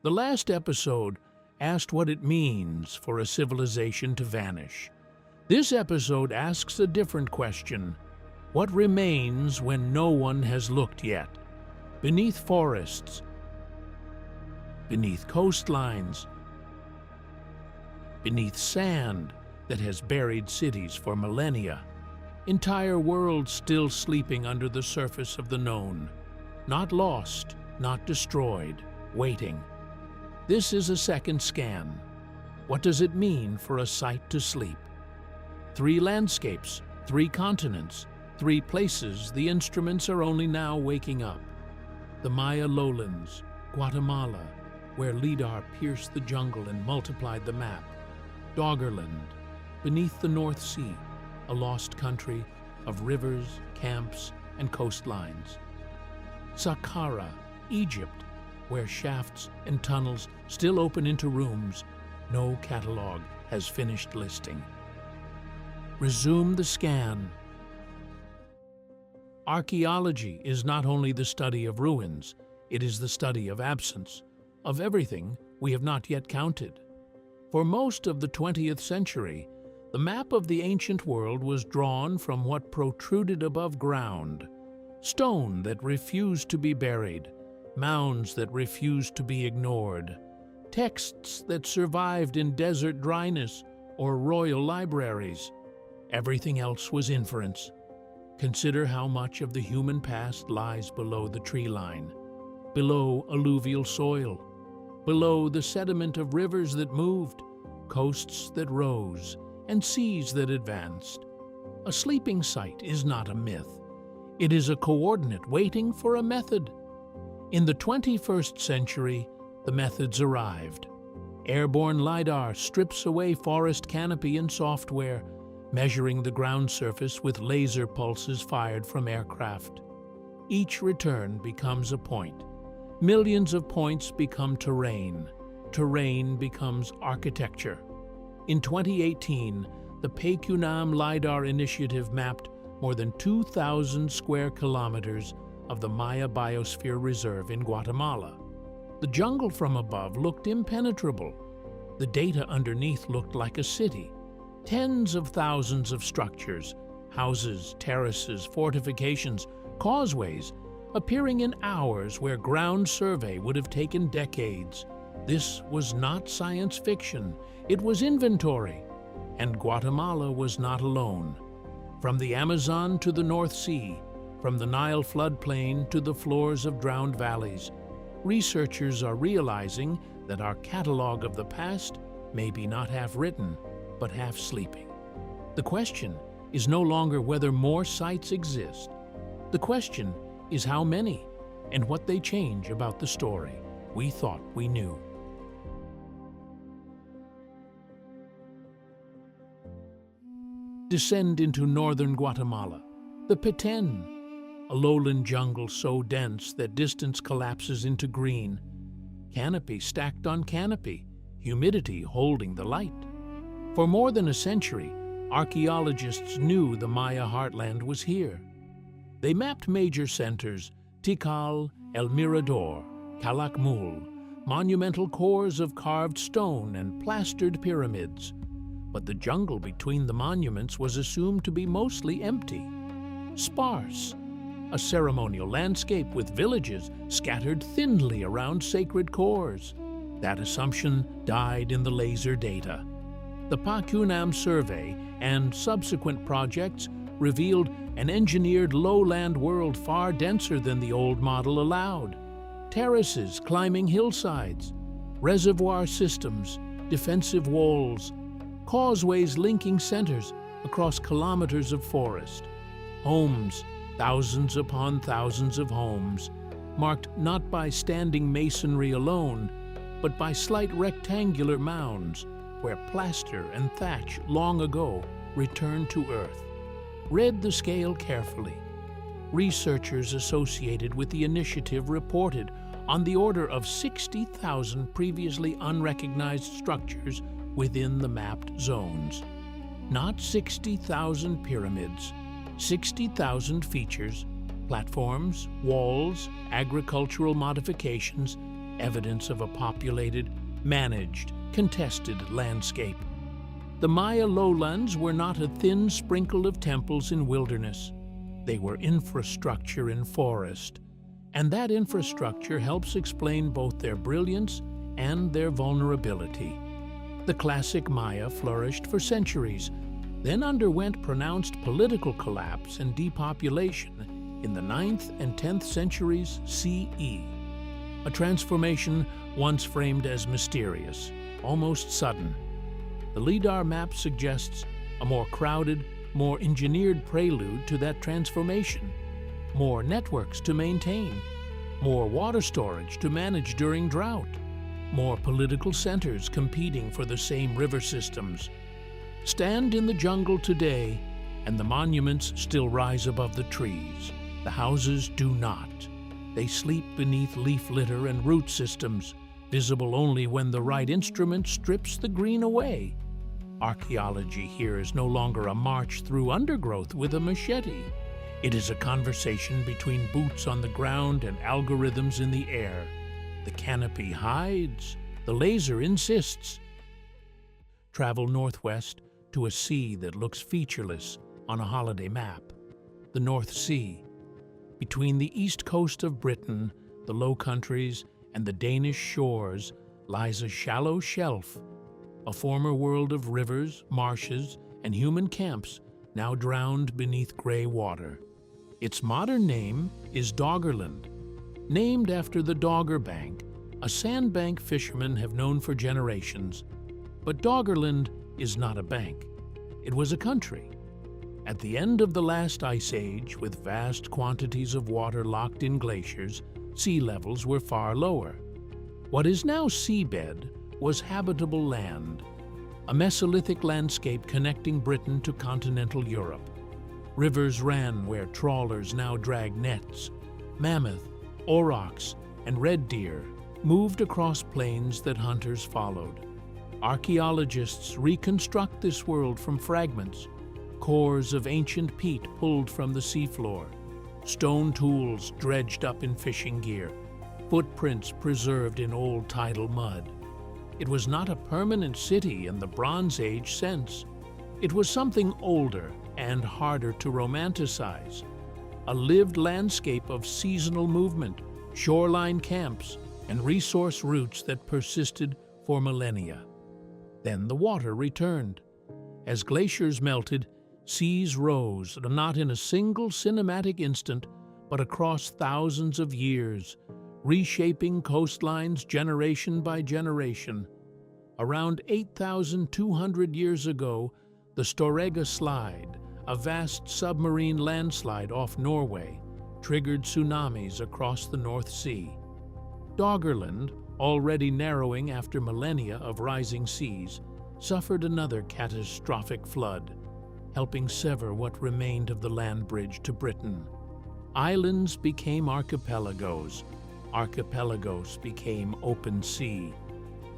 The last episode asked what it means for a civilization to vanish. This episode asks a different question. What remains when no one has looked yet? Beneath forests, beneath coastlines, beneath sand that has buried cities for millennia, entire worlds still sleeping under the surface of the known, not lost, not destroyed, waiting. This is a second scan. What does it mean for a site to sleep? 3 landscapes, 3 continents, 3 places the instruments are only now waking up. The Maya lowlands, Guatemala, where LiDAR pierced the jungle and multiplied the map. Doggerland, beneath the North Sea, a lost country of rivers, camps, and coastlines. Saqqara, Egypt, where shafts and tunnels still open into rooms no catalog has finished listing. Resume the scan. Archaeology is not only the study of ruins, it is the study of absence, of everything we have not yet counted. For most of the 20th century, the map of the ancient world was drawn from what protruded above ground: stone that refused to be buried, mounds that refused to be ignored, texts that survived in desert dryness or royal libraries. Everything else was inference. Consider how much of the human past lies below the tree line, below alluvial soil, below the sediment of rivers that moved, coasts that rose, and seas that advanced. A sleeping site is not a myth. It is a coordinate waiting for a method. In the 21st century, the methods arrived. Airborne LiDAR strips away forest canopy and software, measuring the ground surface with laser pulses fired from aircraft. Each return becomes a point. Millions of points become terrain. Terrain becomes architecture. In 2018, the PACUNAM LiDAR initiative mapped more than 2,000 square kilometers of the Maya Biosphere Reserve in Guatemala. The jungle from above looked impenetrable. The data underneath looked like a city. Tens of thousands of structures, houses, terraces, fortifications, causeways, appearing in hours where ground survey would have taken decades. This was not science fiction, it was inventory. And Guatemala was not alone. From the Amazon to the North Sea, from the Nile floodplain to the floors of drowned valleys, researchers are realizing that our catalog of the past may be not half written, but half sleeping. The question is no longer whether more sites exist. The question is how many and what they change about the story we thought we knew. Descend into northern Guatemala, the Petén, a lowland jungle so dense that distance collapses into green, canopy stacked on canopy, humidity holding the light. For more than a century, archaeologists knew the Maya heartland was here. They mapped major centers: Tikal, El Mirador, Calakmul, monumental cores of carved stone and plastered pyramids. But the jungle between the monuments was assumed to be mostly empty, sparse, a ceremonial landscape with villages scattered thinly around sacred cores. That assumption died in the laser data. The PACUNAM survey and subsequent projects revealed an engineered lowland world far denser than the old model allowed. Terraces climbing hillsides, reservoir systems, defensive walls, causeways linking centers across kilometers of forest. Homes, thousands upon thousands of homes, marked not by standing masonry alone, but by slight rectangular mounds where plaster and thatch long ago returned to earth. Read the scale carefully. Researchers associated with the initiative reported on the order of 60,000 previously unrecognized structures within the mapped zones. Not 60,000 pyramids, 60,000 features, platforms, walls, agricultural modifications, evidence of a populated, managed, contested landscape. The Maya lowlands were not a thin sprinkle of temples in wilderness. They were infrastructure in forest, and that infrastructure helps explain both their brilliance and their vulnerability. The classic Maya flourished for centuries, then underwent pronounced political collapse and depopulation in the 9th and 10th centuries CE. A transformation once framed as mysterious, almost sudden. The LiDAR map suggests a more crowded, more engineered prelude to that transformation. More networks to maintain, more water storage to manage during drought, more political centers competing for the same river systems. Stand in the jungle today, and the monuments still rise above the trees. The houses do not. They sleep beneath leaf litter and root systems, visible only when the right instrument strips the green away. Archaeology here is no longer a march through undergrowth with a machete. It is a conversation between boots on the ground and algorithms in the air. The canopy hides, the laser insists. Travel northwest to a sea that looks featureless on a holiday map. The North Sea. Between the east coast of Britain, the Low Countries, and the Danish shores lies a shallow shelf, a former world of rivers, marshes, and human camps now drowned beneath gray water. Its modern name is Doggerland, named after the Dogger Bank, a sandbank fishermen have known for generations. But Doggerland is not a bank. It was a country. At the end of the last ice age, with vast quantities of water locked in glaciers, sea levels were far lower. What is now seabed was habitable land, a Mesolithic landscape connecting Britain to continental Europe. Rivers ran where trawlers now drag nets. Mammoth, aurochs, and red deer moved across plains that hunters followed. Archaeologists reconstruct this world from fragments, cores of ancient peat pulled from the seafloor, stone tools dredged up in fishing gear, footprints preserved in old tidal mud. It was not a permanent city in the Bronze Age sense. It was something older and harder to romanticize, a lived landscape of seasonal movement, shoreline camps, and resource routes that persisted for millennia. Then the water returned. As glaciers melted, seas rose, not in a single cinematic instant, but across thousands of years, reshaping coastlines generation by generation. Around 8,200 years ago, the Storegga Slide, a vast submarine landslide off Norway, triggered tsunamis across the North Sea. Doggerland, already narrowing after millennia of rising seas, suffered another catastrophic flood, helping sever what remained of the land bridge to Britain. Islands became archipelagos. Archipelagos became open sea.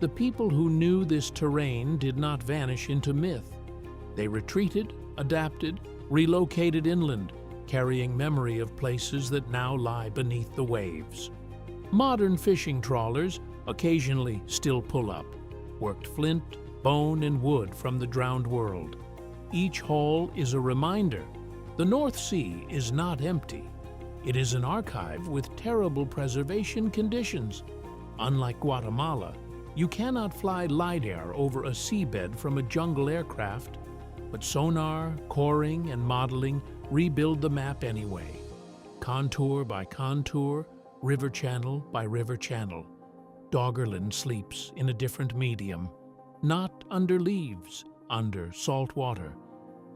The people who knew this terrain did not vanish into myth. They retreated, adapted, relocated inland, carrying memory of places that now lie beneath the waves. Modern fishing trawlers occasionally still pull up, worked flint, bone, and wood from the drowned world. Each haul is a reminder. The North Sea is not empty. It is an archive with terrible preservation conditions. Unlike Guatemala, you cannot fly LiDAR over a seabed from a jungle aircraft, but sonar, coring, and modeling rebuild the map anyway. Contour by contour, river channel by river channel. Doggerland sleeps in a different medium, not under leaves, under salt water,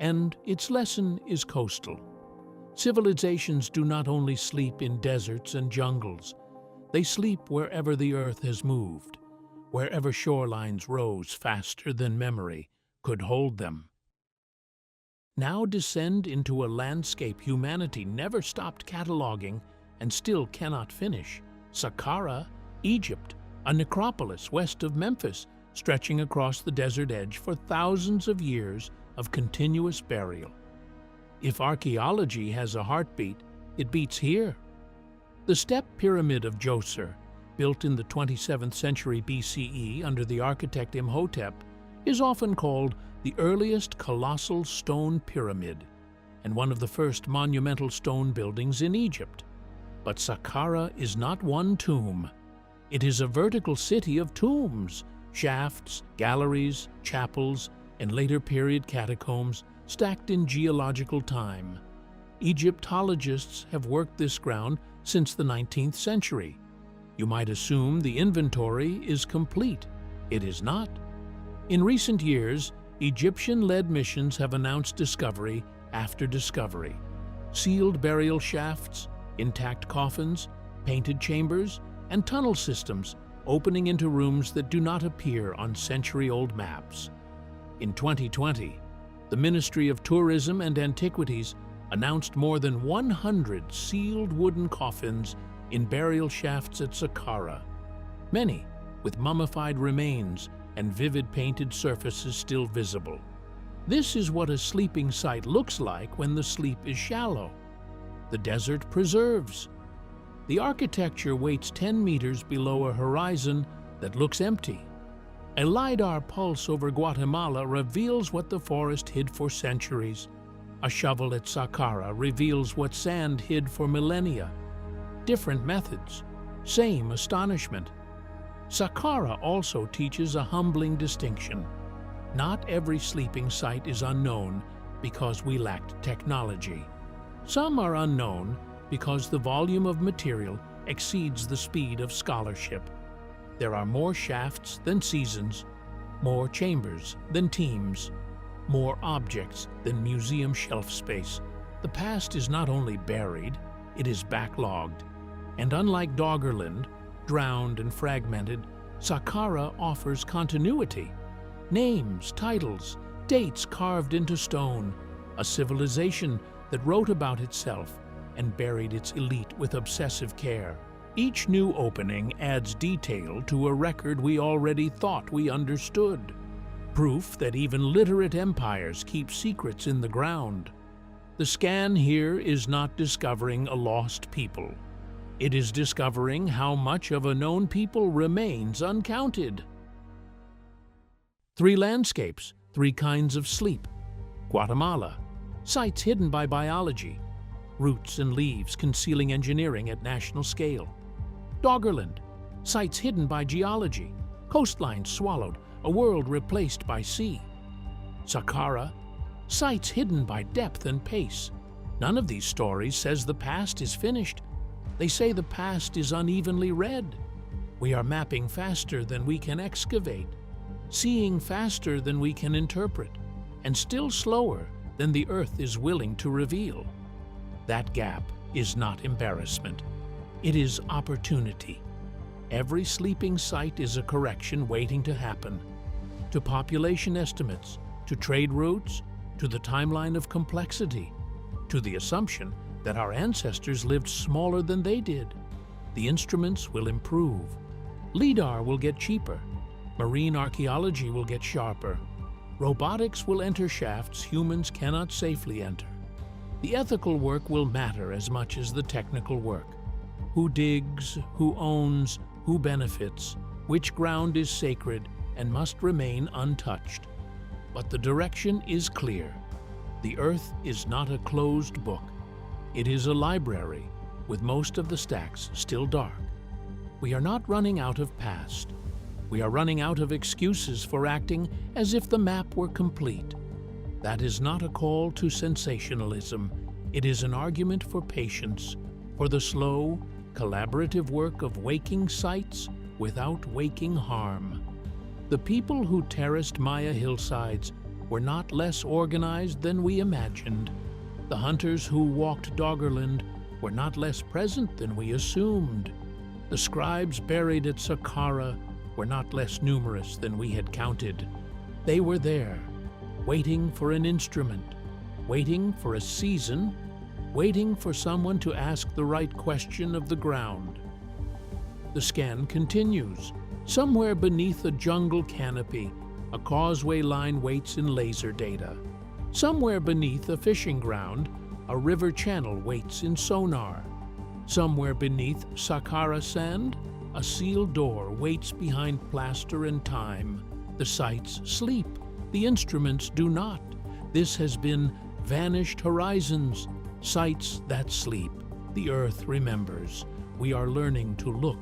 and its lesson is coastal. Civilizations do not only sleep in deserts and jungles, they sleep wherever the earth has moved, wherever shorelines rose faster than memory could hold them. Now descend into a landscape humanity never stopped cataloging and still cannot finish. Saqqara, Egypt, a necropolis west of Memphis, stretching across the desert edge for thousands of years of continuous burial. If archaeology has a heartbeat, it beats here. The step pyramid of Djoser, built in the 27th century BCE under the architect Imhotep, is often called the earliest colossal stone pyramid and one of the first monumental stone buildings in Egypt. But Saqqara is not one tomb. It is a vertical city of tombs, shafts, galleries, chapels, and later period catacombs stacked in geological time. Egyptologists have worked this ground since the 19th century. You might assume the inventory is complete. It is not. In recent years, Egyptian-led missions have announced discovery after discovery. Sealed burial shafts, intact coffins, painted chambers, and tunnel systems opening into rooms that do not appear on century-old maps. In 2020, the Ministry of Tourism and Antiquities announced more than 100 sealed wooden coffins in burial shafts at Saqqara, many with mummified remains and vivid painted surfaces still visible. This is what a sleeping site looks like when the sleep is shallow. The desert preserves. The architecture waits 10 meters below a horizon that looks empty. A LiDAR pulse over Guatemala reveals what the forest hid for centuries. A shovel at Saqqara reveals what sand hid for millennia. Different methods, same astonishment. Saqqara also teaches a humbling distinction. Not every sleeping site is unknown because we lacked technology. Some are unknown because the volume of material exceeds the speed of scholarship. There are more shafts than seasons, more chambers than teams, more objects than museum shelf space. The past is not only buried, it is backlogged. And unlike Doggerland, drowned and fragmented, Saqqara offers continuity. Names, titles, dates carved into stone, a civilization that wrote about itself and buried its elite with obsessive care. Each new opening adds detail to a record we already thought we understood. Proof that even literate empires keep secrets in the ground. The scan here is not discovering a lost people. It is discovering how much of a known people remains uncounted. 3 landscapes, 3 kinds of sleep. Guatemala, sites hidden by biology. Roots and leaves concealing engineering at national scale. Doggerland, sites hidden by geology. Coastlines swallowed, a world replaced by sea. Saqqara, sites hidden by depth and pace. None of these stories says the past is finished. They say the past is unevenly read. We are mapping faster than we can excavate, seeing faster than we can interpret, and still slower than the earth is willing to reveal. That gap is not embarrassment. It is opportunity. Every sleeping site is a correction waiting to happen. To population estimates, to trade routes, to the timeline of complexity, to the assumption that our ancestors lived smaller than they did. The instruments will improve. LiDAR will get cheaper. Marine archaeology will get sharper. Robotics will enter shafts humans cannot safely enter. The ethical work will matter as much as the technical work. Who digs, who owns, who benefits, which ground is sacred and must remain untouched. But the direction is clear. The earth is not a closed book. It is a library, with most of the stacks still dark. We are not running out of past. We are running out of excuses for acting as if the map were complete. That is not a call to sensationalism. It is an argument for patience, for the slow, collaborative work of waking sites without waking harm. The people who terraced Maya hillsides were not less organized than we imagined. The hunters who walked Doggerland were not less present than we assumed. The scribes buried at Saqqara were not less numerous than we had counted. They were there, waiting for an instrument, waiting for a season, waiting for someone to ask the right question of the ground. The scan continues. Somewhere beneath a jungle canopy, a causeway line waits in laser data. Somewhere beneath a fishing ground, a river channel waits in sonar. Somewhere beneath Saqqara sand, A sealed door waits behind plaster and time. The sights sleep, the instruments do not. This has been Vanished Horizons, sights that sleep. The Earth remembers. We are learning to look